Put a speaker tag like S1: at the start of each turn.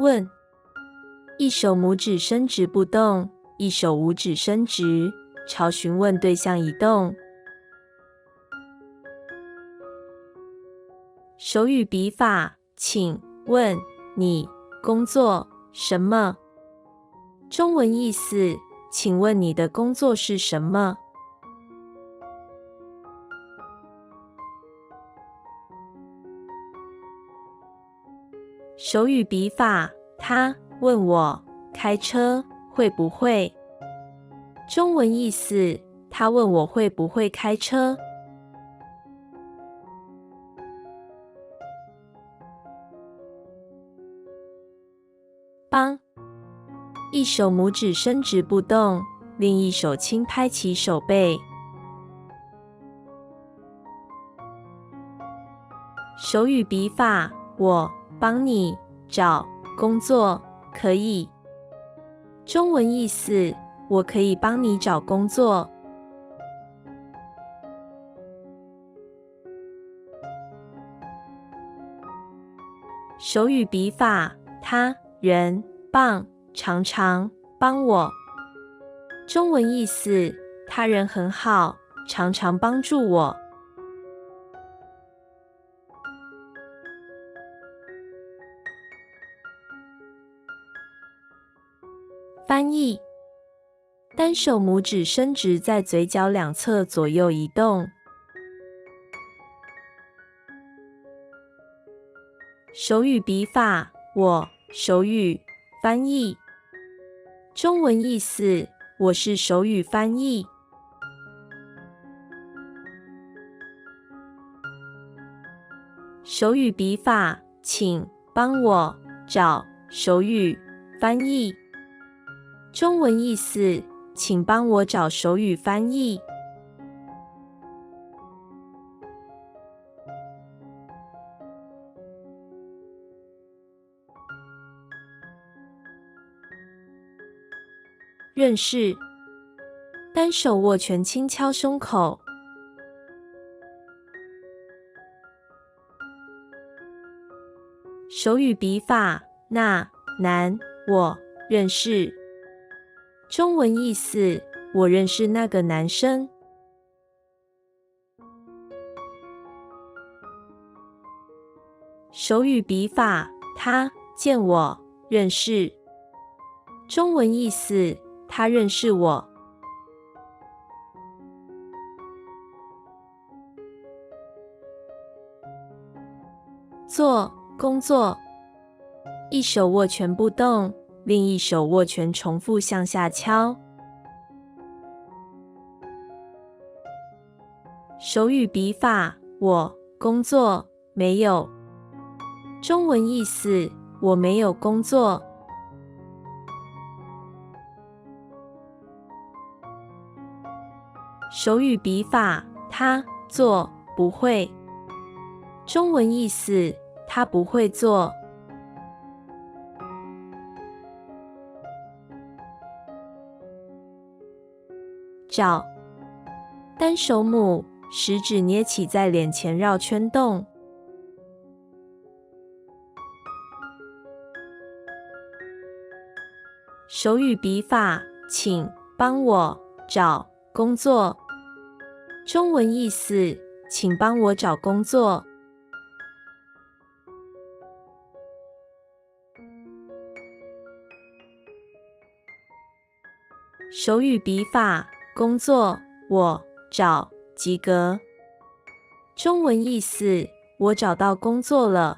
S1: 问：一手拇指伸直不动，一手五指伸直，朝询问对象移动。手语笔法，请问你工作什么？中文意思，请问你的工作是什么？手语笔法，他问我开车会不会？中文意思，他问我会不会开车。帮，一手拇指伸直不动，另一手轻拍其手背。手语笔法，我帮你找工作，可以。中文意思，我可以帮你找工作。手语笔法，他人棒，常常帮我。中文意思，他人很好，常常帮助我。翻译，单手拇指伸直在嘴角两侧左右移动。手语笔法，我手语翻译。中文意思，我是手语翻译。手语笔法，请帮我找手语翻译。中文意思，请帮我找手语翻译。认识，单手握拳轻敲胸口。手语笔法，那男我认识。中文意思，我认识那个男生。手语笔法，他见我认识。中文意思，他认识我。做工作，一手握拳不动，另一手握拳重复向下敲。手语笔法，我工作没有。中文意思，我没有工作。手语笔法，他做不会。中文意思，他不会做。找，单手拇，食指捏起在脸前绕圈动。手语笔法，请帮我找工作。中文意思，请帮我找工作。手语笔法，工作我找及格。中文意思，我找到工作了。